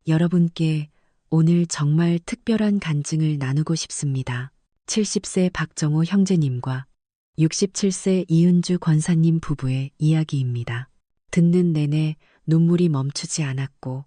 여러분께 오늘 정말 특별한 간증을 나누고 싶습니다. 70세 박정호 형제님과 67세 이은주 권사님 부부의 이야기입니다. 듣는 내내 눈물이 멈추지 않았고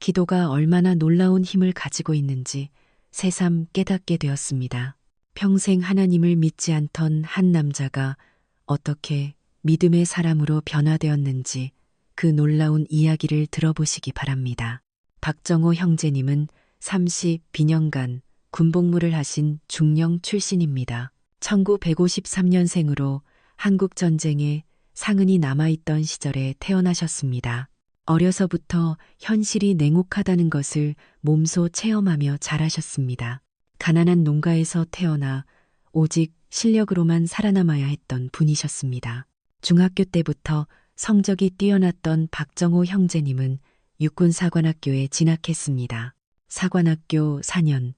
기도가 얼마나 놀라운 힘을 가지고 있는지 새삼 깨닫게 되었습니다. 평생 하나님을 믿지 않던 한 남자가 어떻게 믿음의 사람으로 변화되었는지 그 놀라운 이야기를 들어보시기 바랍니다. 박정호 형제님은 32년간 군복무를 하신 중령 출신입니다. 1953년생으로 한국전쟁에 상흔이 남아있던 시절에 태어나셨습니다. 어려서부터 현실이 냉혹하다는 것을 몸소 체험하며 자라셨습니다. 가난한 농가에서 태어나 오직 실력으로만 살아남아야 했던 분이셨습니다. 중학교 때부터 성적이 뛰어났던 박정호 형제님은 육군사관학교에 진학했습니다. 사관학교 4년,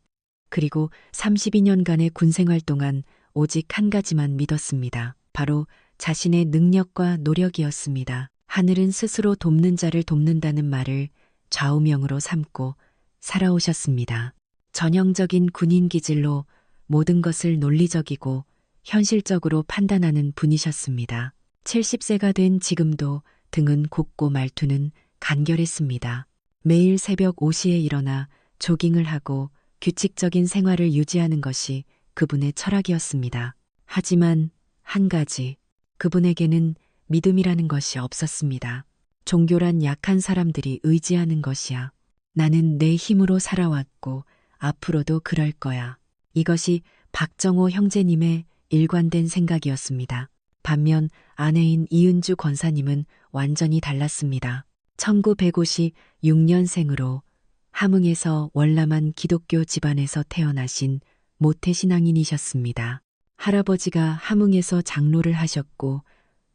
그리고 32년간의 군생활 동안 오직 한 가지만 믿었습니다. 바로 자신의 능력과 노력이었습니다. 하늘은 스스로 돕는 자를 돕는다는 말을 좌우명으로 삼고 살아오셨습니다. 전형적인 군인 기질로 모든 것을 논리적이고 현실적으로 판단하는 분이셨습니다. 70세가 된 지금도 등은 곱고 말투는 간결했습니다. 매일 새벽 5시에 일어나 조깅을 하고 규칙적인 생활을 유지하는 것이 그분의 철학이었습니다. 하지만 한 가지, 그분에게는 믿음이라는 것이 없었습니다. 종교란 약한 사람들이 의지하는 것이야. 나는 내 힘으로 살아왔고 앞으로도 그럴 거야. 이것이 박정호 형제님의 일관된 생각이었습니다. 반면 아내인 이은주 권사님은 완전히 달랐습니다. 1956년생으로 함흥에서 월남한 기독교 집안에서 태어나신 모태신앙인이셨습니다. 할아버지가 함흥에서 장로를 하셨고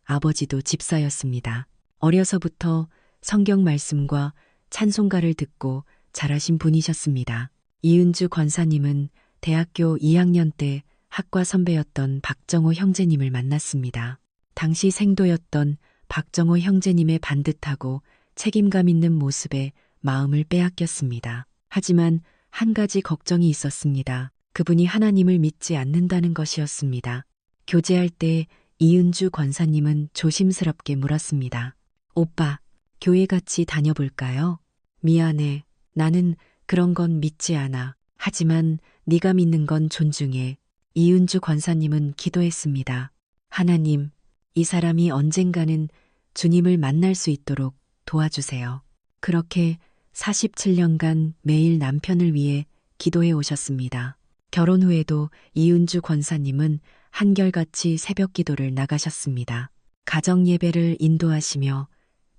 아버지도 집사였습니다. 어려서부터 성경 말씀과 찬송가를 듣고 자라신 분이셨습니다. 이은주 권사님은 대학교 2학년 때 학과 선배였던 박정호 형제님을 만났습니다. 당시 생도였던 박정호 형제님의 반듯하고 책임감 있는 모습에 마음을 빼앗겼습니다. 하지만 한 가지 걱정이 있었습니다. 그분이 하나님을 믿지 않는다는 것이었습니다. 교제할 때 이은주 권사님은 조심스럽게 물었습니다. 오빠, 교회 같이 다녀볼까요? 미안해. 나는 그런 건 믿지 않아. 하지만 네가 믿는 건 존중해. 이은주 권사님은 기도했습니다. 하나님, 이 사람이 언젠가는 주님을 만날 수 있도록 도와주세요. 그렇게 47년간 매일 남편을 위해 기도해 오셨습니다. 결혼 후에도 이은주 권사님은 한결같이 새벽 기도를 나가셨습니다. 가정 예배를 인도하시며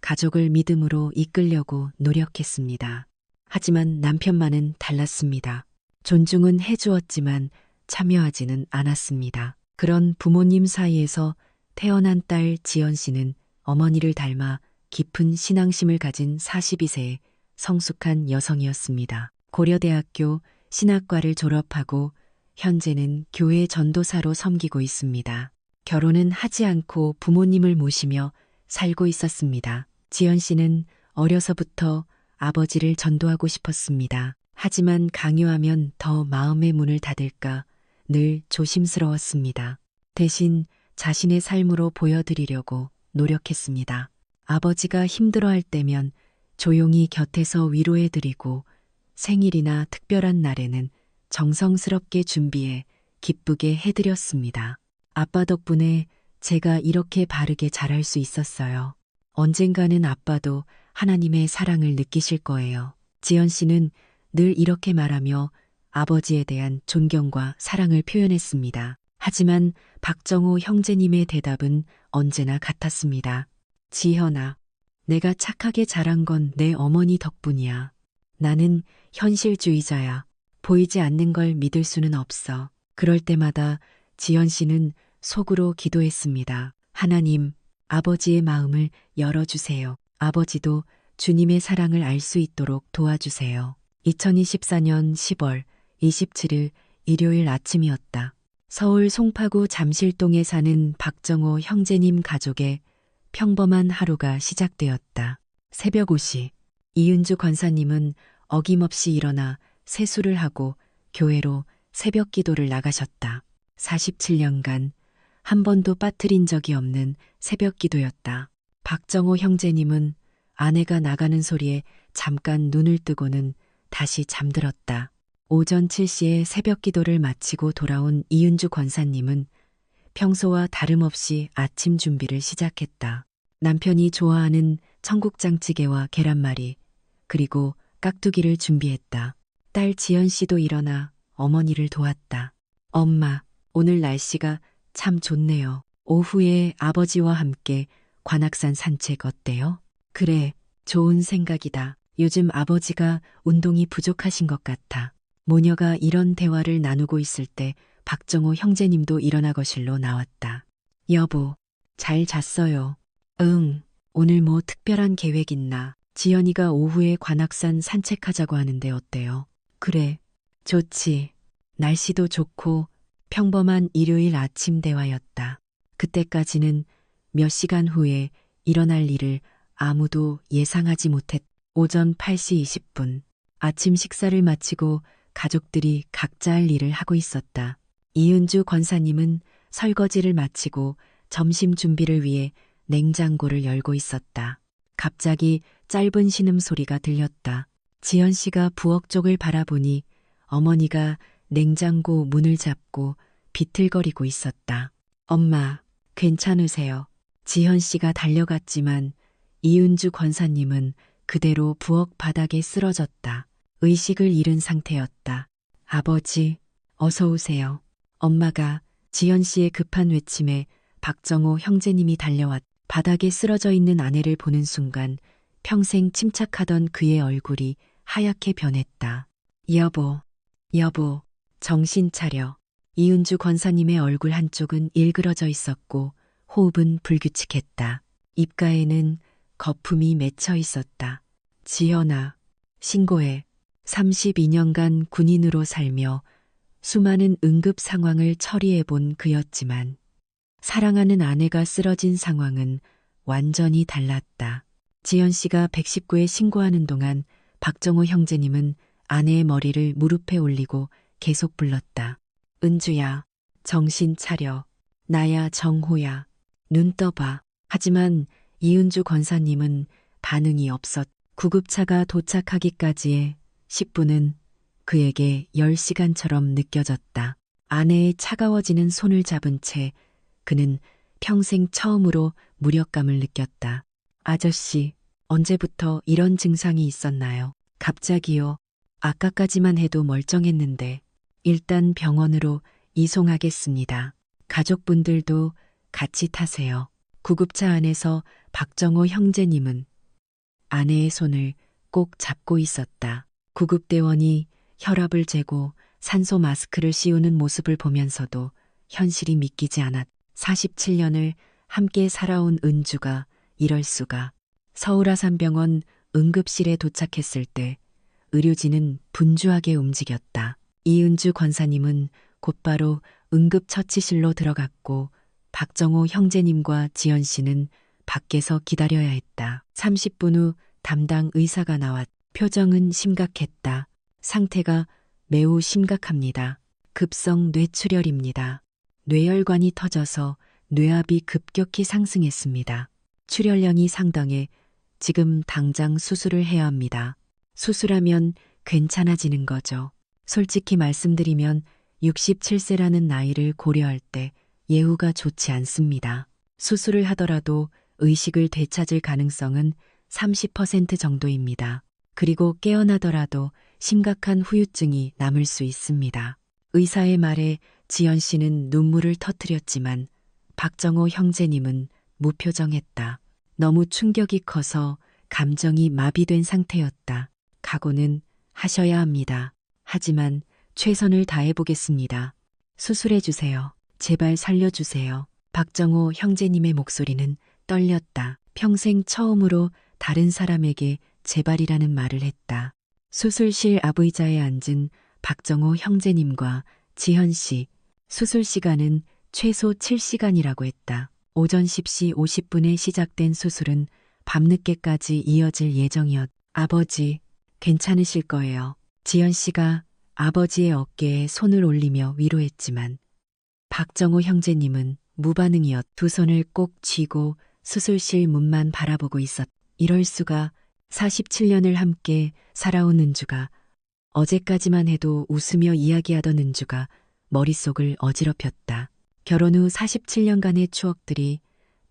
가족을 믿음으로 이끌려고 노력했습니다. 하지만 남편만은 달랐습니다. 존중은 해주었지만 참여하지는 않았습니다. 그런 부모님 사이에서 태어난 딸 지연 씨는 어머니를 닮아 깊은 신앙심을 가진 42세의 성숙한 여성이었습니다. 고려대학교 신학과를 졸업하고 현재는 교회 전도사로 섬기고 있습니다. 결혼은 하지 않고 부모님을 모시며 살고 있었습니다. 지연 씨는 어려서부터 아버지를 전도하고 싶었습니다. 하지만 강요하면 더 마음의 문을 닫을까 늘 조심스러웠습니다. 대신 자신의 삶으로 보여드리려고 노력했습니다. 아버지가 힘들어할 때면 조용히 곁에서 위로해드리고 생일이나 특별한 날에는 정성스럽게 준비해 기쁘게 해드렸습니다. 아빠 덕분에 제가 이렇게 바르게 자랄 수 있었어요. 언젠가는 아빠도 하나님의 사랑을 느끼실 거예요. 지연 씨는 늘 이렇게 말하며 아버지에 대한 존경과 사랑을 표현했습니다. 하지만 박정호 형제님의 대답은 언제나 같았습니다. 지현아, 내가 착하게 자란 건 내 어머니 덕분이야. 나는 현실주의자야. 보이지 않는 걸 믿을 수는 없어. 그럴 때마다 지연 씨는 속으로 기도했습니다. 하나님, 아버지의 마음을 열어주세요. 아버지도 주님의 사랑을 알 수 있도록 도와주세요. 2024년 10월 27일 일요일 아침이었다. 서울 송파구 잠실동에 사는 박정호 형제님 가족의 평범한 하루가 시작되었다. 새벽 5시 이은주 권사님은 어김없이 일어나 세수를 하고 교회로 새벽 기도를 나가셨다. 47년간 한 번도 빠뜨린 적이 없는 새벽 기도였다. 박정호 형제님은 아내가 나가는 소리에 잠깐 눈을 뜨고는 다시 잠들었다. 오전 7시에 새벽 기도를 마치고 돌아온 이윤주 권사님은 평소와 다름없이 아침 준비를 시작했다. 남편이 좋아하는 청국장찌개와 계란말이, 그리고 깍두기를 준비했다. 딸 지연 씨도 일어나 어머니를 도왔다. 엄마, 오늘 날씨가 참 좋네요. 오후에 아버지와 함께 관악산 산책 어때요? 그래, 좋은 생각이다. 요즘 아버지가 운동이 부족하신 것 같아. 모녀가 이런 대화를 나누고 있을 때 박정호 형제님도 일어나 거실로 나왔다. 여보, 잘 잤어요. 응, 오늘 뭐 특별한 계획 있나? 지연이가 오후에 관악산 산책하자고 하는데 어때요? 그래, 좋지. 날씨도 좋고 평범한 일요일 아침 대화였다. 그때까지는 몇 시간 후에 일어날 일을 아무도 예상하지 못했. 오전 8시 20분. 아침 식사를 마치고 가족들이 각자 할 일을 하고 있었다. 이은주 권사님은 설거지를 마치고 점심 준비를 위해 냉장고를 열고 있었다. 갑자기 짧은 신음소리가 들렸다. 지연 씨가 부엌 쪽을 바라보니 어머니가 냉장고 문을 잡고 비틀거리고 있었다. 엄마, 괜찮으세요? 지현 씨가 달려갔지만 이은주 권사님은 그대로 부엌 바닥에 쓰러졌다. 의식을 잃은 상태였다. 아버지, 어서 오세요. 엄마가 지현 씨의 급한 외침에 박정호 형제님이 달려왔. 바닥에 쓰러져 있는 아내를 보는 순간 평생 침착하던 그의 얼굴이 하얗게 변했다. 여보, 여보, 정신 차려. 이은주 권사님의 얼굴 한쪽은 일그러져 있었고 호흡은 불규칙했다. 입가에는 거품이 맺혀 있었다. 지연아, 신고해. 32년간 군인으로 살며 수많은 응급 상황을 처리해 본 그였지만 사랑하는 아내가 쓰러진 상황은 완전히 달랐다. 지연 씨가 119에 신고하는 동안 박정호 형제님은 아내의 머리를 무릎에 올리고 계속 불렀다. 은주야, 정신 차려. 나야 정호야. 눈 떠봐. 하지만 이은주 권사님은 반응이 없었. 구급차가 도착하기까지의 10분은 그에게 10시간처럼 느껴졌다. 아내의 차가워지는 손을 잡은 채 그는 평생 처음으로 무력감을 느꼈다. 아저씨, 언제부터 이런 증상이 있었나요? 갑자기요. 아까까지만 해도 멀쩡했는데 일단 병원으로 이송하겠습니다. 가족분들도 같이 타세요. 구급차 안에서 박정호 형제님은 아내의 손을 꼭 잡고 있었다. 구급대원이 혈압을 재고 산소 마스크를 씌우는 모습을 보면서도 현실이 믿기지 않았. 47년을 함께 살아온 은주가 이럴 수가. 서울아산병원 응급실에 도착했을 때 의료진은 분주하게 움직였다. 이은주 권사님은 곧바로 응급처치실로 들어갔고 박정호 형제님과 지연 씨는 밖에서 기다려야 했다. 30분 후 담당 의사가 나왔. 표정은 심각했다. 상태가 매우 심각합니다. 급성 뇌출혈입니다. 뇌혈관이 터져서 뇌압이 급격히 상승했습니다. 출혈량이 상당해 지금 당장 수술을 해야 합니다. 수술하면 괜찮아지는 거죠. 솔직히 말씀드리면 67세라는 나이를 고려할 때 예후가 좋지 않습니다. 수술을 하더라도 의식을 되찾을 가능성은 30% 정도입니다. 그리고 깨어나더라도 심각한 후유증이 남을 수 있습니다. 의사의 말에 지연 씨는 눈물을 터뜨렸지만 박정호 형제님은 무표정했다. 너무 충격이 커서 감정이 마비된 상태였다. 각오는 하셔야 합니다. 하지만 최선을 다해보겠습니다. 수술해주세요. 제발 살려주세요. 박정호 형제님의 목소리는 떨렸다. 평생 처음으로 다른 사람에게 제발이라는 말을 했다. 수술실 앞의자에 앉은 박정호 형제님과 지현 씨. 수술 시간은 최소 7시간이라고 했다. 오전 10시 50분에 시작된 수술은 밤늦게까지 이어질 예정이었. 아버지, 괜찮으실 거예요. 지연 씨가 아버지의 어깨에 손을 올리며 위로했지만 박정호 형제님은 무반응이었. 두 손을 꼭 쥐고 수술실 문만 바라보고 있었. 이럴 수가. 47년을 함께 살아온 은주가, 어제까지만 해도 웃으며 이야기하던 은주가 머릿속을 어지럽혔다. 결혼 후 47년간의 추억들이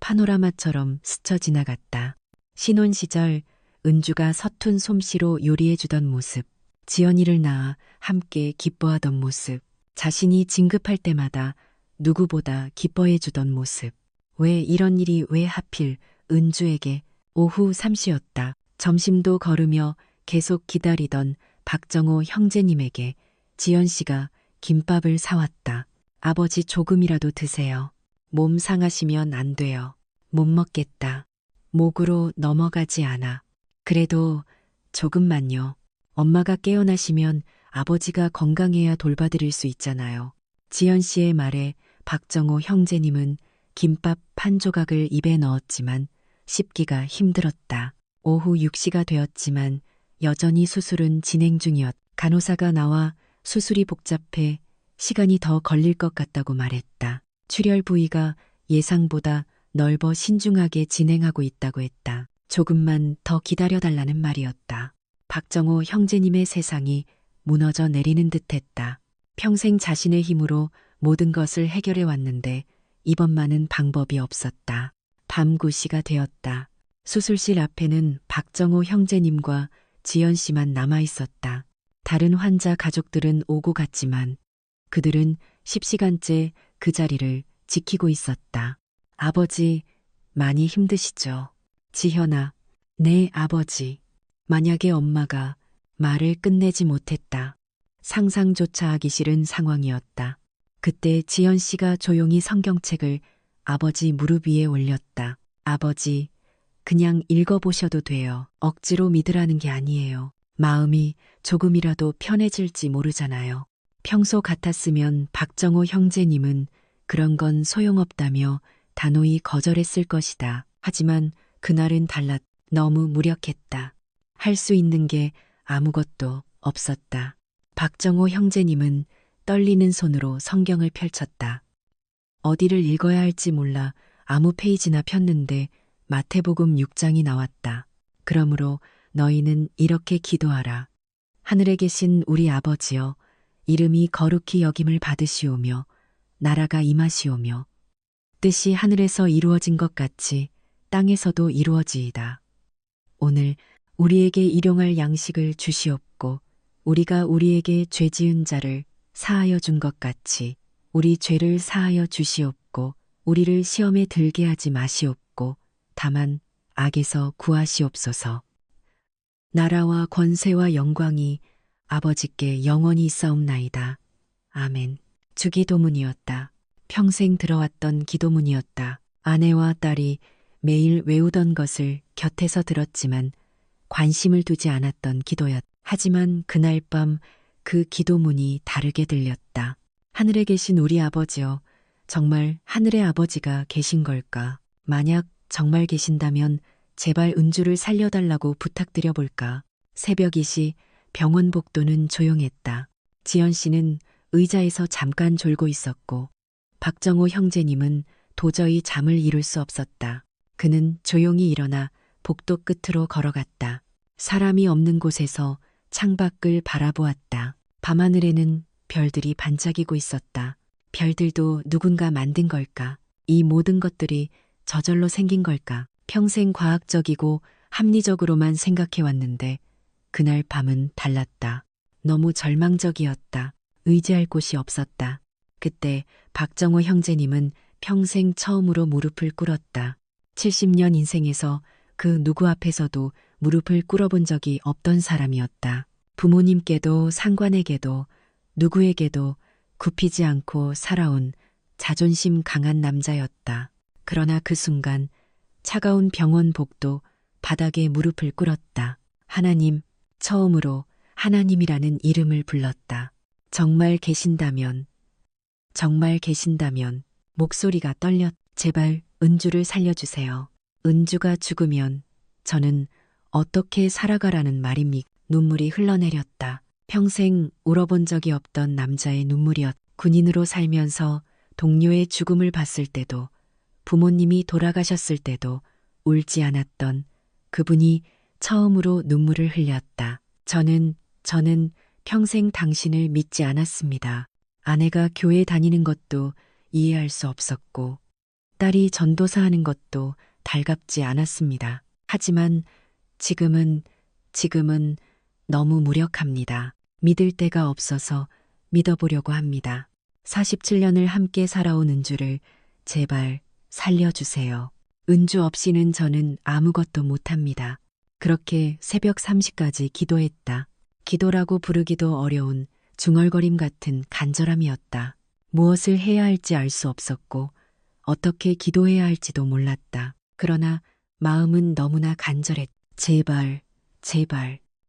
파노라마처럼 스쳐 지나갔다. 신혼 시절 은주가 서툰 솜씨로 요리해주던 모습, 지연이를 낳아 함께 기뻐하던 모습, 자신이 진급할 때마다 누구보다 기뻐해주던 모습. 왜 이런 일이 왜 하필 은주에게. 오후 3시였다. 점심도 거르며 계속 기다리던 박정호 형제님에게 지연 씨가 김밥을 사왔다. 아버지 조금이라도 드세요. 몸 상하시면 안 돼요. 못 먹겠다. 목으로 넘어가지 않아. 그래도 조금만요. 엄마가 깨어나시면 아버지가 건강해야 돌봐드릴 수 있잖아요. 지연 씨의 말에 박정호 형제님은 김밥 한 조각을 입에 넣었지만 씹기가 힘들었다. 오후 6시가 되었지만 여전히 수술은 진행 중이었. 간호사가 나와 수술이 복잡해 시간이 더 걸릴 것 같다고 말했다. 출혈 부위가 예상보다 넓어 신중하게 진행하고 있다고 했다. 조금만 더 기다려달라는 말이었다. 박정호 형제님의 세상이 무너져 내리는 듯했다. 평생 자신의 힘으로 모든 것을 해결해 왔는데 이번만은 방법이 없었다. 밤 9시가 되었다. 수술실 앞에는 박정호 형제님과 지연 씨만 남아 있었다. 다른 환자 가족들은 오고 갔지만 그들은 10시간째 그 자리를 지키고 있었다. 아버지, 많이 힘드시죠? 지현아, 네, 아버지. 만약에 엄마가 말을 끝내지 못했다. 상상조차 하기 싫은 상황이었다. 그때 지연 씨가 조용히 성경책을 아버지 무릎 위에 올렸다. 아버지, 그냥 읽어보셔도 돼요. 억지로 믿으라는 게 아니에요. 마음이 조금이라도 편해질지 모르잖아요. 평소 같았으면 박정호 형제님은 그런 건 소용없다며 단호히 거절했을 것이다. 하지만 그날은 달랐. 너무 무력했다. 할 수 있는 게 아무것도 없었다. 박정호 형제님은 떨리는 손으로 성경을 펼쳤다. 어디를 읽어야 할지 몰라 아무 페이지나 폈는데 마태복음 6장이 나왔다. 그러므로 너희는 이렇게 기도하라. 하늘에 계신 우리 아버지여, 이름이 거룩히 여김을 받으시오며 나라가 임하시오며 뜻이 하늘에서 이루어진 것 같이 땅에서도 이루어지이다. 오늘 우리에게 일용할 양식을 주시옵고 우리가 우리에게 죄 지은 자를 사하여 준 것 같이 우리 죄를 사하여 주시옵고 우리를 시험에 들게 하지 마시옵고 다만 악에서 구하시옵소서. 나라와 권세와 영광이 아버지께 영원히 있사옵나이다. 아멘. 주기도문이었다. 평생 들어왔던 기도문이었다. 아내와 딸이 매일 외우던 것을 곁에서 들었지만 관심을 두지 않았던 기도였다. 하지만 그날 밤 그 기도문이 다르게 들렸다. 하늘에 계신 우리 아버지여, 정말 하늘의 아버지가 계신 걸까? 만약 정말 계신다면 제발 은주를 살려달라고 부탁드려 볼까? 새벽 2시 병원 복도는 조용했다. 지연 씨는 의자에서 잠깐 졸고 있었고 박정호 형제님은 도저히 잠을 이룰 수 없었다. 그는 조용히 일어나 복도 끝으로 걸어갔다. 사람이 없는 곳에서 창밖을 바라보았다. 밤하늘에는 별들이 반짝이고 있었다. 별들도 누군가 만든 걸까? 이 모든 것들이 저절로 생긴 걸까? 평생 과학적이고 합리적으로만 생각해왔는데 그날 밤은 달랐다. 너무 절망적이었다. 의지할 곳이 없었다. 그때 박정호 형제님은 평생 처음으로 무릎을 꿇었다. 70년 인생에서 그 누구 앞에서도 무릎을 꿇어본 적이 없던 사람이었다. 부모님께도 상관에게도 누구에게도 굽히지 않고 살아온 자존심 강한 남자였다. 그러나 그 순간 차가운 병원 복도 바닥에 무릎을 꿇었다. 하나님, 처음으로 하나님이라는 이름을 불렀다. 정말 계신다면, 정말 계신다면 목소리가 떨렸. 제발 은주를 살려주세요. 은주가 죽으면 저는 어떻게 살아가라는 말입니까? 눈물이 흘러내렸다. 평생 울어본 적이 없던 남자의 눈물이었다. 군인으로 살면서 동료의 죽음을 봤을 때도 부모님이 돌아가셨을 때도 울지 않았던 그분이 처음으로 눈물을 흘렸다. 저는 평생 당신을 믿지 않았습니다. 아내가 교회 다니는 것도 이해할 수 없었고 딸이 전도사 하는 것도 달갑지 않았습니다. 하지만 지금은 너무 무력합니다. 믿을 데가 없어서 믿어보려고 합니다. 47년을 함께 살아온 은주를 제발 살려주세요. 은주 없이는 저는 아무것도 못합니다. 그렇게 새벽 3시까지 기도했다. 기도라고 부르기도 어려운 중얼거림 같은 간절함이었다. 무엇을 해야 할지 알 수 없었고 어떻게 기도해야 할지도 몰랐다. 그러나 마음은 너무나 간절했다. 제발.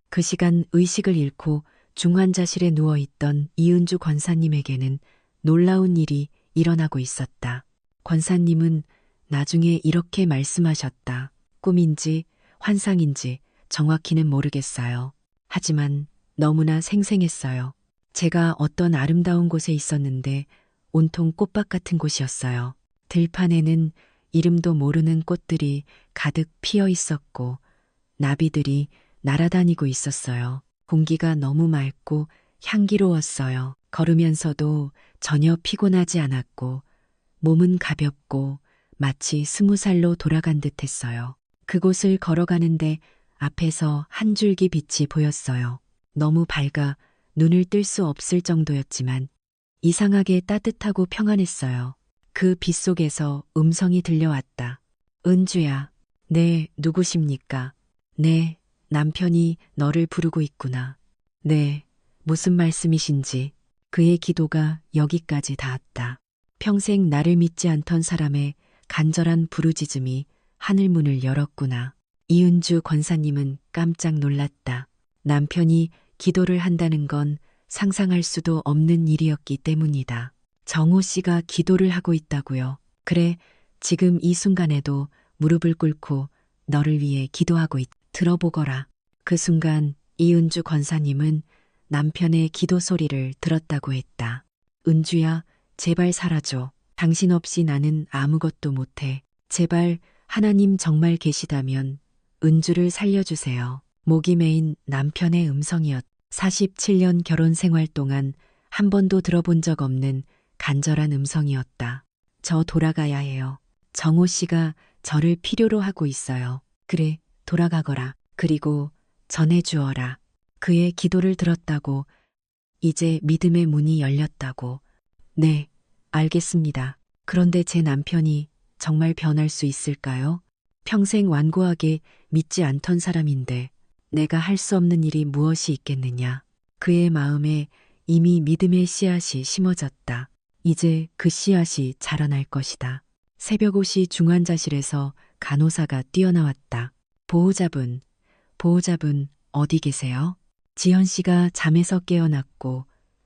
그 시간 의식을 잃고 중환자실에 누워있던 이은주 권사님에게는 놀라운 일이 일어나고 있었다. 권사님은 나중에 이렇게 말씀하셨다. 꿈인지 환상인지 정확히는 모르겠어요. 하지만 너무나 생생했어요. 제가 어떤 아름다운 곳에 있었는데 온통 꽃밭 같은 곳이었어요. 들판에는 이름도 모르는 꽃들이 가득 피어 있었고 나비들이 날아다니고 있었어요. 공기가 너무 맑고 향기로웠어요. 걸으면서도 전혀 피곤하지 않았고 몸은 가볍고 마치 20살로 돌아간 듯 했어요. 그곳을 걸어가는데 앞에서 한 줄기 빛이 보였어요. 너무 밝아 눈을 뜰 수 없을 정도였지만 이상하게 따뜻하고 평안했어요. 그 빛 속에서 음성이 들려왔다. 은주야. 네, 누구십니까? 네, 남편이 너를 부르고 있구나. 네, 무슨 말씀이신지. 그의 기도가 여기까지 닿았다. 평생 나를 믿지 않던 사람의 간절한 부르짖음이 하늘문을 열었구나. 이은주 권사님은 깜짝 놀랐다. 남편이 기도를 한다는 건 상상할 수도 없는 일이었기 때문이다. 정호 씨가 기도를 하고 있다고요. 그래, 지금 이 순간에도 무릎을 꿇고 너를 위해 기도하고 들어보거라. 그 순간 이은주 권사님은 남편의 기도 소리를 들었다고 했다. 은주야, 제발 살아줘. 당신 없이 나는 아무것도 못해. 제발 하나님 정말 계시다면 은주를 살려주세요. 목이 메인 남편의 음성이었다. 47년 결혼 생활 동안 한 번도 들어본 적 없는 간절한 음성이었다. 저 돌아가야 해요. 정호 씨가 저를 필요로 하고 있어요. 그래, 돌아가거라. 그리고 전해주어라. 그의 기도를 들었다고, 이제 믿음의 문이 열렸다고. 네, 알겠습니다. 그런데 제 남편이 정말 변할 수 있을까요? 평생 완고하게 믿지 않던 사람인데 내가 할 수 없는 일이 무엇이 있겠느냐. 그의 마음에 이미 믿음의 씨앗이 심어졌다. 이제 그 씨앗이 자라날 것이다. 새벽 5시 중환자실에서 간호사가 뛰어나왔다. 보호자분 어디 계세요? 지현 씨가 잠에서 깨어났고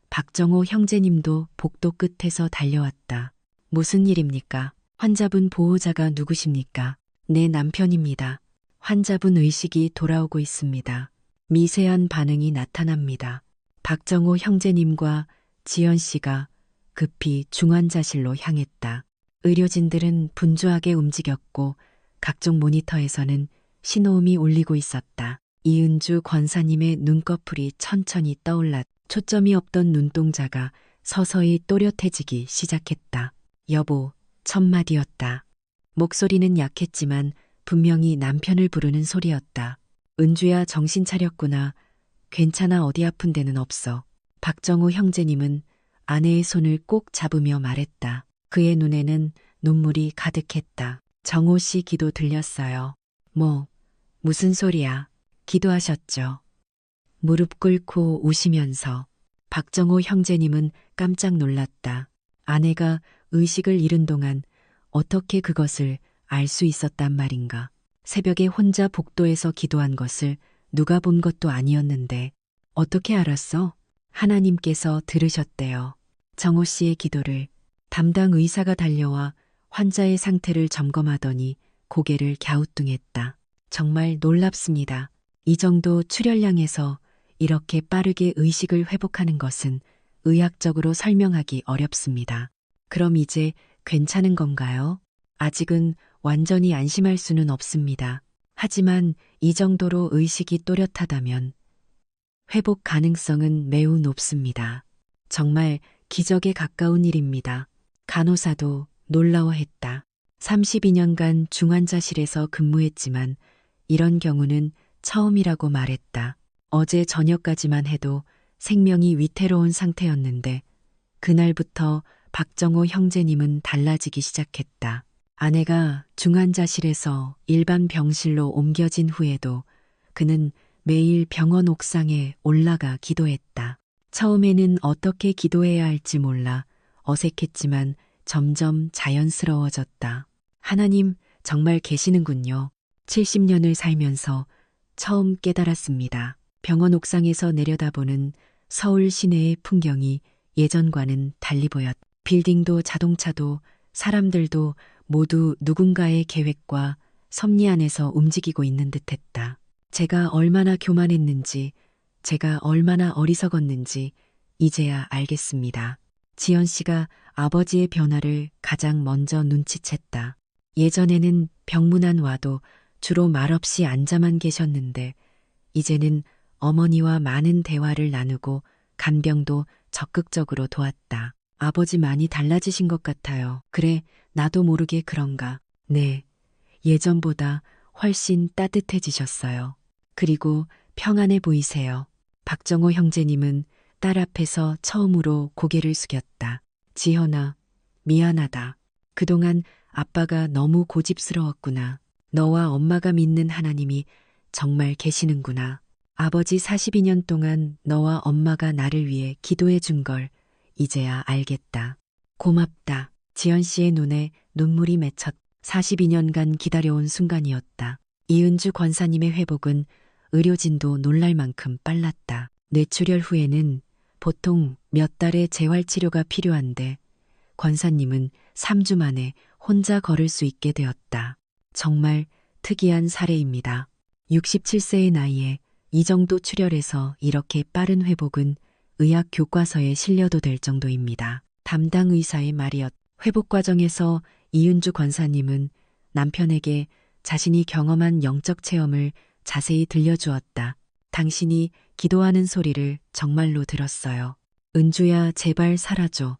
박정호 형제님도 복도 끝에서 달려왔다. 무슨 일입니까? 환자분 보호자가 누구십니까? 내 남편입니다. 환자분 의식이 돌아오고 있습니다. 미세한 반응이 나타납니다. 박정호 형제님과 지연 씨가 급히 중환자실로 향했다. 의료진들은 분주하게 움직였고 각종 모니터에서는 신호음이 울리고 있었다. 이은주 권사님의 눈꺼풀이 천천히 떠올랐다. 초점이 없던 눈동자가 서서히 또렷해지기 시작했다. 여보, 첫마디였다. 목소리는 약했지만 분명히 남편을 부르는 소리였다. 은주야, 정신 차렸구나. 괜찮아, 어디 아픈 데는 없어. 박정호 형제님은 아내의 손을 꼭 잡으며 말했다. 그의 눈에는 눈물이 가득했다. 정호 씨 기도 들렸어요. 무슨 소리야? 기도하셨죠? 무릎 꿇고 우시면서. 박정호 형제님은 깜짝 놀랐다. 아내가 의식을 잃은 동안 어떻게 그것을 알 수 있었단 말인가. 새벽에 혼자 복도에서 기도한 것을 누가 본 것도 아니었는데 어떻게 알았어? 하나님께서 들으셨대요. 정호 씨의 기도를. 담당 의사가 달려와 환자의 상태를 점검하더니 고개를 갸우뚱했다. 정말 놀랍습니다. 이 정도 출혈량에서 이렇게 빠르게 의식을 회복하는 것은 의학적으로 설명하기 어렵습니다. 그럼 이제 괜찮은 건가요? 아직은 완전히 안심할 수는 없습니다. 하지만 이 정도로 의식이 또렷하다면 회복 가능성은 매우 높습니다. 정말 기적에 가까운 일입니다. 간호사도 놀라워했다. 32년간 중환자실에서 근무했지만 이런 경우는 처음이라고 말했다. 어제 저녁까지만 해도 생명이 위태로운 상태였는데 그날부터 박정호 형제님은 달라지기 시작했다. 아내가 중환자실에서 일반 병실로 옮겨진 후에도 그는 매일 병원 옥상에 올라가 기도했다. 처음에는 어떻게 기도해야 할지 몰라 어색했지만 점점 자연스러워졌다. 하나님 정말 계시는군요. 70년을 살면서 처음 깨달았습니다. 병원 옥상에서 내려다보는 서울 시내의 풍경이 예전과는 달리 보였다. 빌딩도 자동차도 사람들도 모두 누군가의 계획과 섭리 안에서 움직이고 있는 듯했다. 제가 얼마나 교만했는지, 제가 얼마나 어리석었는지 이제야 알겠습니다. 지연 씨가 아버지의 변화를 가장 먼저 눈치챘다. 예전에는 병문안 와도 주로 말없이 앉아만 계셨는데 이제는 어머니와 많은 대화를 나누고 간병도 적극적으로 도왔다. 아버지 많이 달라지신 것 같아요. 그래, 나도 모르게 그런가. 네, 예전보다 훨씬 따뜻해지셨어요. 그리고 평안해 보이세요. 박정호 형제님은 딸 앞에서 처음으로 고개를 숙였다. 지현아, 미안하다. 그동안 아빠가 너무 고집스러웠구나. 너와 엄마가 믿는 하나님이 정말 계시는구나. 아버지 42년 동안 너와 엄마가 나를 위해 기도해 준 걸 이제야 알겠다. 고맙다. 지연 씨의 눈에 눈물이 맺혔. 42년간 기다려온 순간이었다. 이은주 권사님의 회복은 의료진도 놀랄 만큼 빨랐다. 뇌출혈 후에는 보통 몇 달의 재활치료가 필요한데 권사님은 3주 만에 혼자 걸을 수 있게 되었다. 정말 특이한 사례입니다. 67세의 나이에 이 정도 출혈에서 이렇게 빠른 회복은 의학 교과서에 실려도 될 정도입니다. 담당 의사의 말이었다. 회복 과정에서 이은주 권사님은 남편에게 자신이 경험한 영적 체험을 자세히 들려주었다. 당신이 기도하는 소리를 정말로 들었어요. 은주야, 제발 사라져.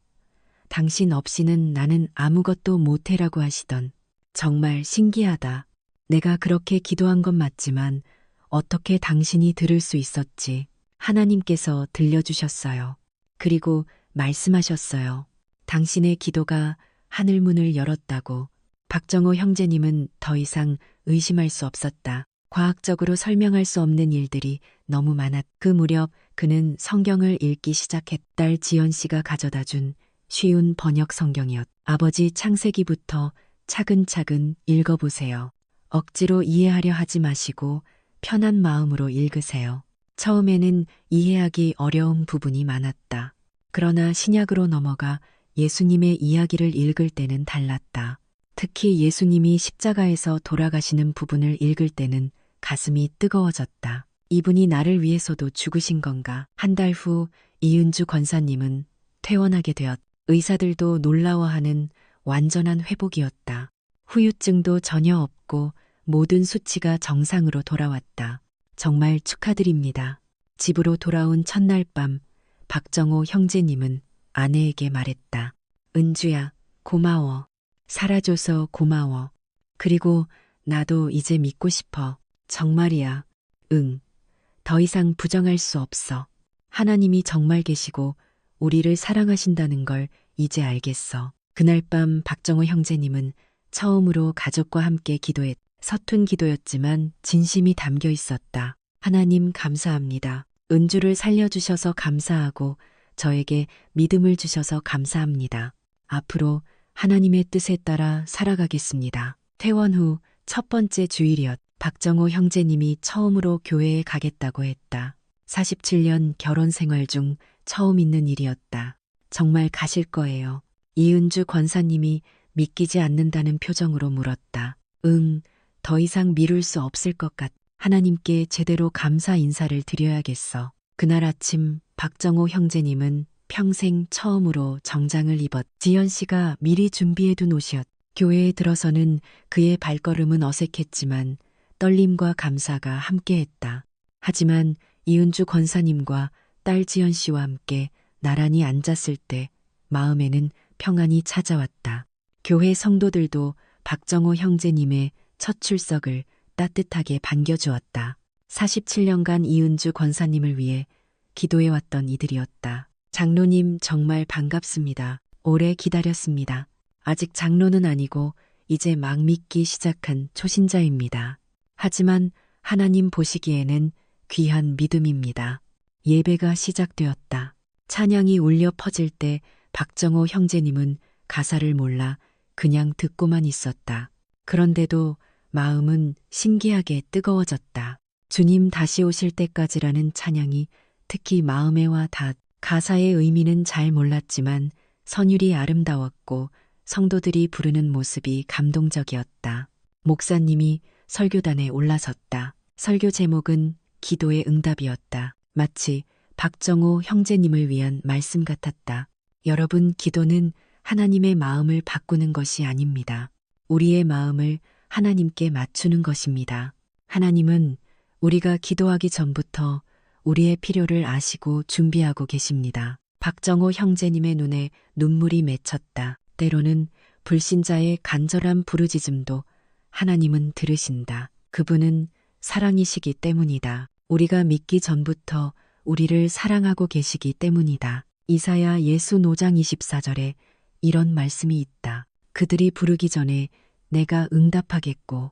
당신 없이는 나는 아무것도 못해라고 하시던. 정말 신기하다. 내가 그렇게 기도한 건 맞지만 어떻게 당신이 들을 수 있었지? 하나님께서 들려주셨어요. 그리고 말씀하셨어요. 당신의 기도가 하늘문을 열었다고. 박정호 형제님은 더 이상 의심할 수 없었다. 과학적으로 설명할 수 없는 일들이 너무 많았. 그 무렵 그는 성경을 읽기 시작했다. 딸 지연 씨가 가져다 준 쉬운 번역 성경이었다. 아버지 창세기부터 차근차근 읽어보세요. 억지로 이해하려 하지 마시고 편한 마음으로 읽으세요. 처음에는 이해하기 어려운 부분이 많았다. 그러나 신약으로 넘어가 예수님의 이야기를 읽을 때는 달랐다. 특히 예수님이 십자가에서 돌아가시는 부분을 읽을 때는 가슴이 뜨거워졌다. 이분이 나를 위해서도 죽으신 건가? 한 달 후 이은주 권사님은 퇴원하게 되었다. 의사들도 놀라워하는 완전한 회복이었다. 후유증도 전혀 없고 모든 수치가 정상으로 돌아왔다. 정말 축하드립니다. 집으로 돌아온 첫날 밤 박정호 형제님은 아내에게 말했다. 은주야, 고마워. 살아줘서 고마워. 그리고 나도 이제 믿고 싶어. 정말이야. 응. 더 이상 부정할 수 없어. 하나님이 정말 계시고 우리를 사랑하신다는 걸 이제 알겠어. 그날 밤 박정호 형제님은 처음으로 가족과 함께 기도했다. 서툰 기도였지만 진심이 담겨 있었다. 하나님 감사합니다. 은주를 살려주셔서 감사하고 저에게 믿음을 주셔서 감사합니다. 앞으로 하나님의 뜻에 따라 살아가겠습니다. 퇴원 후 첫 번째 주일이었다. 박정호 형제님이 처음으로 교회에 가겠다고 했다. 47년 결혼 생활 중 처음 있는 일이었다. 정말 가실 거예요. 이은주 권사님이 믿기지 않는다는 표정으로 물었다. 응, 더 이상 미룰 수 없을 것 같. 하나님께 제대로 감사 인사를 드려야겠어. 그날 아침 박정호 형제님은 평생 처음으로 정장을 입었. 지연 씨가 미리 준비해둔 옷이었. 교회에 들어서는 그의 발걸음은 어색했지만 떨림과 감사가 함께했다. 하지만 이은주 권사님과 딸 지연 씨와 함께 나란히 앉았을 때 마음에는 평안이 찾아왔다. 교회 성도들도 박정호 형제님의 첫 출석을 따뜻하게 반겨주었다. 47년간 이은주 권사님을 위해 기도해왔던 이들이었다. 장로님 정말 반갑습니다. 오래 기다렸습니다. 아직 장로는 아니고 이제 막 믿기 시작한 초신자입니다. 하지만 하나님 보시기에는 귀한 믿음입니다. 예배가 시작되었다. 찬양이 울려 퍼질 때 박정호 형제님은 가사를 몰라 그냥 듣고만 있었다. 그런데도 마음은 신기하게 뜨거워졌다. 주님 다시 오실 때까지라는 찬양이 특히 마음에 와 닿았다. 가사의 의미는 잘 몰랐지만 선율이 아름다웠고 성도들이 부르는 모습이 감동적이었다. 목사님이 설교단에 올라섰다. 설교 제목은 기도의 응답이었다. 마치 박정호 형제님을 위한 말씀 같았다. 여러분, 기도는 하나님의 마음을 바꾸는 것이 아닙니다. 우리의 마음을 하나님께 맞추는 것입니다. 하나님은 우리가 기도하기 전부터 우리의 필요를 아시고 준비하고 계십니다. 박정호 형제님의 눈에 눈물이 맺혔다. 때로는 불신자의 간절한 부르짖음도 하나님은 들으신다. 그분은 사랑이시기 때문이다. 우리가 믿기 전부터 우리를 사랑하고 계시기 때문이다. 이사야 65장 24절에 이런 말씀이 있다. 그들이 부르기 전에 내가 응답하겠고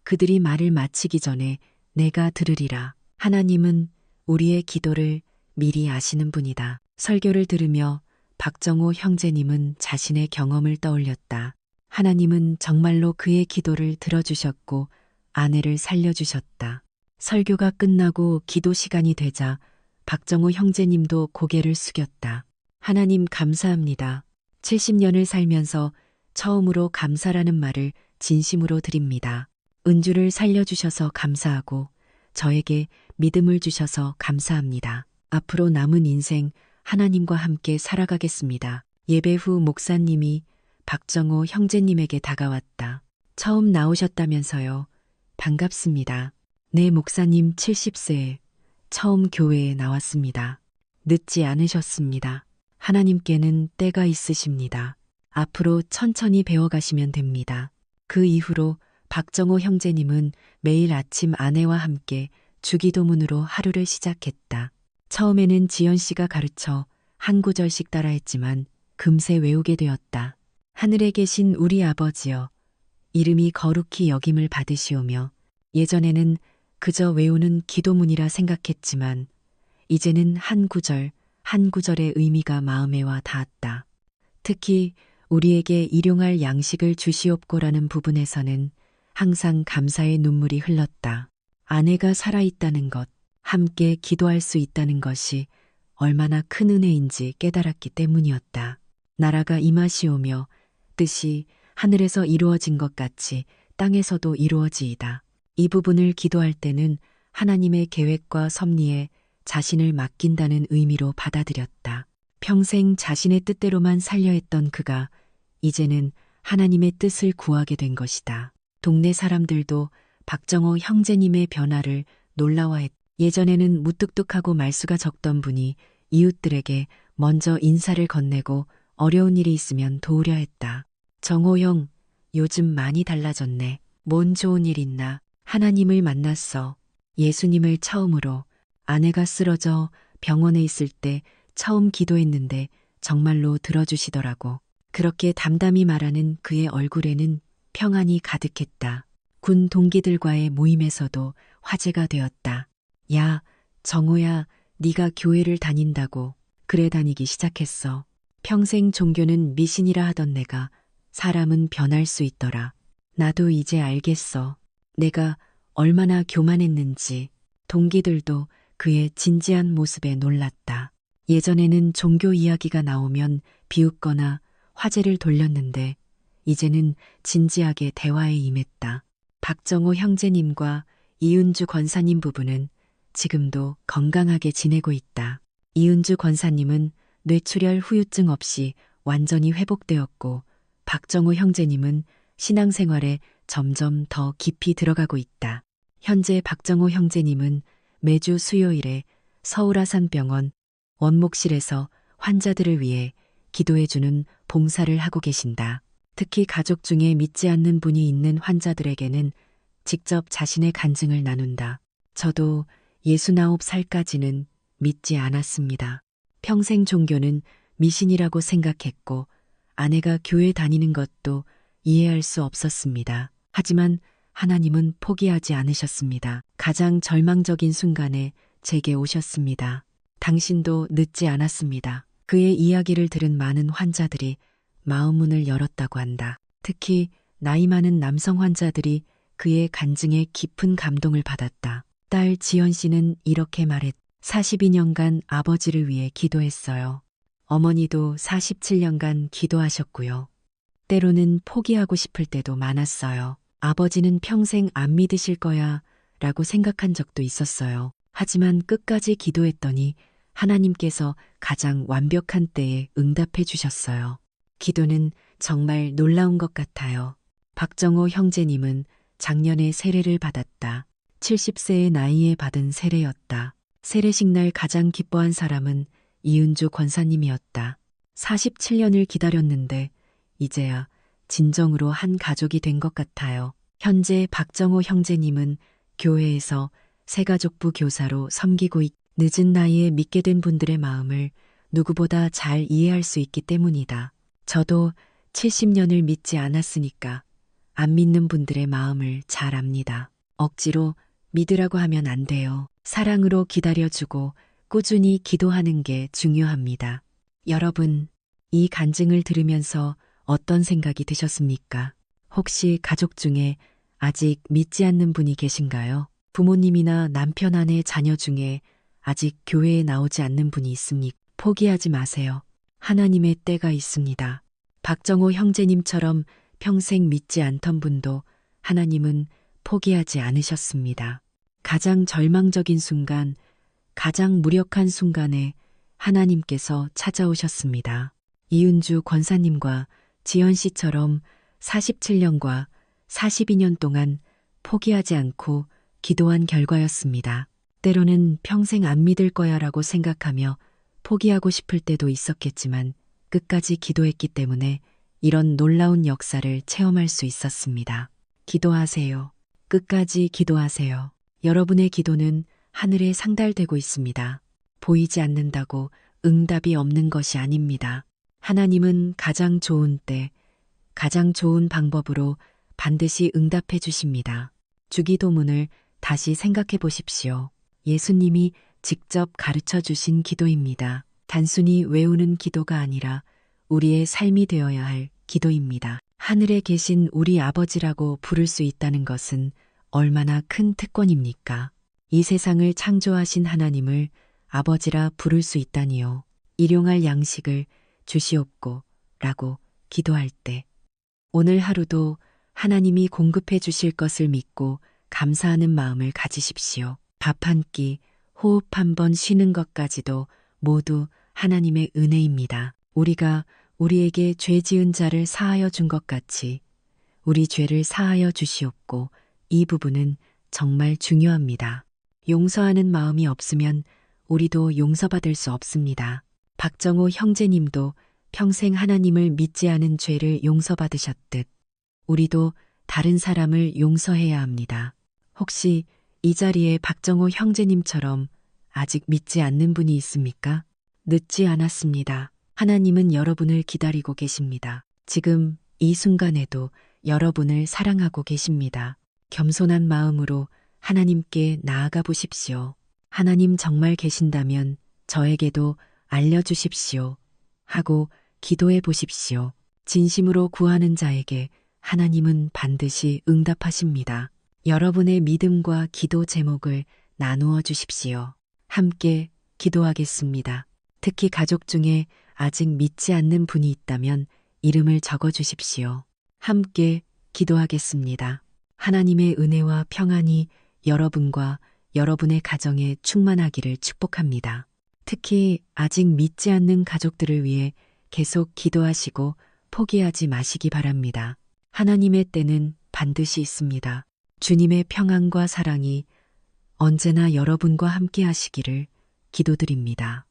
그들이 말을 마치기 전에 내가 들으리라. 하나님은 우리의 기도를 미리 아시는 분이다. 설교를 들으며 박정호 형제님은 자신의 경험을 떠올렸다. 하나님은 정말로 그의 기도를 들어주셨고 아내를 살려주셨다. 설교가 끝나고 기도 시간이 되자 박정호 형제님도 고개를 숙였다. 하나님 감사합니다. 70년을 살면서 처음으로 감사라는 말을 진심으로 드립니다. 은주를 살려주셔서 감사하고 저에게 믿음을 주셔서 감사합니다. 앞으로 남은 인생 하나님과 함께 살아가겠습니다. 예배 후 목사님이 박정호 형제님에게 다가왔다. 처음 나오셨다면서요. 반갑습니다. 네, 목사님 70세에 처음 교회에 나왔습니다. 늦지 않으셨습니다. 하나님께는 때가 있으십니다. 앞으로 천천히 배워가시면 됩니다. 그 이후로 박정호 형제님은 매일 아침 아내와 함께 주기도문으로 하루를 시작했다. 처음에는 지연 씨가 가르쳐 한 구절씩 따라했지만 금세 외우게 되었다. 하늘에 계신 우리 아버지여, 이름이 거룩히 여김을 받으시오며. 예전에는 그저 외우는 기도문이라 생각했지만 이제는 한 구절 한 구절의 의미가 마음에 와 닿았다. 특히 우리에게 일용할 양식을 주시옵고라는 부분에서는 항상 감사의 눈물이 흘렀다. 아내가 살아있다는 것, 함께 기도할 수 있다는 것이 얼마나 큰 은혜인지 깨달았기 때문이었다. 나라가 임하시오며 뜻이 하늘에서 이루어진 것 같이 땅에서도 이루어지이다. 이 부분을 기도할 때는 하나님의 계획과 섭리에 자신을 맡긴다는 의미로 받아들였다. 평생 자신의 뜻대로만 살려 했던 그가 이제는 하나님의 뜻을 구하게 된 것이다. 동네 사람들도 박정호 형제님의 변화를 놀라워했다. 예전에는 무뚝뚝하고 말수가 적던 분이 이웃들에게 먼저 인사를 건네고 어려운 일이 있으면 도우려 했다. 정호 형, 요즘 많이 달라졌네. 뭔 좋은 일 있나? 하나님을 만났어. 예수님을 처음으로. 아내가 쓰러져 병원에 있을 때 처음 기도했는데 정말로 들어주시더라고. 그렇게 담담히 말하는 그의 얼굴에는 평안이 가득했다. 군 동기들과의 모임에서도 화제가 되었다. 야, 정호야, 네가 교회를 다닌다고. 그래, 다니기 시작했어. 평생 종교는 미신이라 하던 내가 사람은 변할 수 있더라. 나도 이제 알겠어. 내가 얼마나 교만했는지. 동기들도 그의 진지한 모습에 놀랐다. 예전에는 종교 이야기가 나오면 비웃거나 화제를 돌렸는데 이제는 진지하게 대화에 임했다. 박정호 형제님과 이은주 권사님 부부는 지금도 건강하게 지내고 있다. 이은주 권사님은 뇌출혈 후유증 없이 완전히 회복되었고 박정호 형제님은 신앙생활에 점점 더 깊이 들어가고 있다. 현재 박정호 형제님은 매주 수요일에 서울아산병원 원목실에서 환자들을 위해 기도해주는 봉사를 하고 계신다. 특히 가족 중에 믿지 않는 분이 있는 환자들에게는 직접 자신의 간증을 나눈다. 저도 69살까지는 믿지 않았습니다. 평생 종교는 미신이라고 생각했고 아내가 교회 다니는 것도 이해할 수 없었습니다. 하지만 하나님은 포기하지 않으셨습니다. 가장 절망적인 순간에 제게 오셨습니다. 당신도 늦지 않았습니다. 그의 이야기를 들은 많은 환자들이 마음문을 열었다고 한다. 특히 나이 많은 남성 환자들이 그의 간증에 깊은 감동을 받았다. 딸 지연 씨는 이렇게 말했다. 42년간 아버지를 위해 기도했어요. 어머니도 47년간 기도하셨고요. 때로는 포기하고 싶을 때도 많았어요. 아버지는 평생 안 믿으실 거야 라고 생각한 적도 있었어요. 하지만 끝까지 기도했더니 하나님께서 가장 완벽한 때에 응답해 주셨어요. 기도는 정말 놀라운 것 같아요. 박정호 형제님은 작년에 세례를 받았다. 70세의 나이에 받은 세례였다. 세례식 날 가장 기뻐한 사람은 이은주 권사님이었다. 47년을 기다렸는데 이제야 진정으로 한 가족이 된 것 같아요. 현재 박정호 형제님은 교회에서 새가족부 교사로 섬기고 늦은 나이에 믿게 된 분들의 마음을 누구보다 잘 이해할 수 있기 때문이다. 저도 70년을 믿지 않았으니까 안 믿는 분들의 마음을 잘 압니다. 억지로 믿으라고 하면 안 돼요. 사랑으로 기다려주고 꾸준히 기도하는 게 중요합니다. 여러분, 이 간증을 들으면서 어떤 생각이 드셨습니까? 혹시 가족 중에 아직 믿지 않는 분이 계신가요? 부모님이나 남편, 아내, 자녀 중에 아직 교회에 나오지 않는 분이 있습니까? 포기하지 마세요. 하나님의 때가 있습니다. 박정호 형제님처럼 평생 믿지 않던 분도 하나님은 포기하지 않으셨습니다. 가장 절망적인 순간, 가장 무력한 순간에 하나님께서 찾아오셨습니다. 이은주 권사님과 지연 씨처럼 47년과 42년 동안 포기하지 않고 기도한 결과였습니다. 때로는 평생 안 믿을 거야 라고 생각하며 포기하고 싶을 때도 있었겠지만 끝까지 기도했기 때문에 이런 놀라운 역사를 체험할 수 있었습니다. 기도하세요. 끝까지 기도하세요. 여러분의 기도는 하늘에 상달되고 있습니다. 보이지 않는다고 응답이 없는 것이 아닙니다. 하나님은 가장 좋은 때, 가장 좋은 방법으로 반드시 응답해 주십니다. 주기도문을 다시 생각해 보십시오. 예수님이 직접 가르쳐 주신 기도입니다. 단순히 외우는 기도가 아니라 우리의 삶이 되어야 할 기도입니다. 하늘에 계신 우리 아버지라고 부를 수 있다는 것은 얼마나 큰 특권입니까? 이 세상을 창조하신 하나님을 아버지라 부를 수 있다니요. 일용할 양식을 주시옵고 라고 기도할 때 오늘 하루도 하나님이 공급해 주실 것을 믿고 감사하는 마음을 가지십시오. 밥 한 끼, 호흡 한 번 쉬는 것까지도 모두 하나님의 은혜입니다. 우리가 우리에게 죄 지은 자를 사하여 준 것 같이 우리 죄를 사하여 주시옵고 이 부분은 정말 중요합니다. 용서하는 마음이 없으면 우리도 용서받을 수 없습니다. 박정호 형제님도 평생 하나님을 믿지 않은 죄를 용서받으셨듯 우리도 다른 사람을 용서해야 합니다. 혹시 이 자리에 박정호 형제님처럼 아직 믿지 않는 분이 있습니까? 늦지 않았습니다. 하나님은 여러분을 기다리고 계십니다. 지금 이 순간에도 여러분을 사랑하고 계십니다. 겸손한 마음으로 하나님께 나아가 보십시오. 하나님 정말 계신다면 저에게도 알려주십시오. 하고 기도해 보십시오. 진심으로 구하는 자에게 하나님은 반드시 응답하십니다. 여러분의 믿음과 기도 제목을 나누어 주십시오. 함께 기도하겠습니다. 특히 가족 중에 아직 믿지 않는 분이 있다면 이름을 적어 주십시오. 함께 기도하겠습니다. 하나님의 은혜와 평안이 여러분과 여러분의 가정에 충만하기를 축복합니다. 특히 아직 믿지 않는 가족들을 위해 계속 기도하시고 포기하지 마시기 바랍니다. 하나님의 때는 반드시 있습니다. 주님의 평안과 사랑이 언제나 여러분과 함께 하시기를 기도드립니다.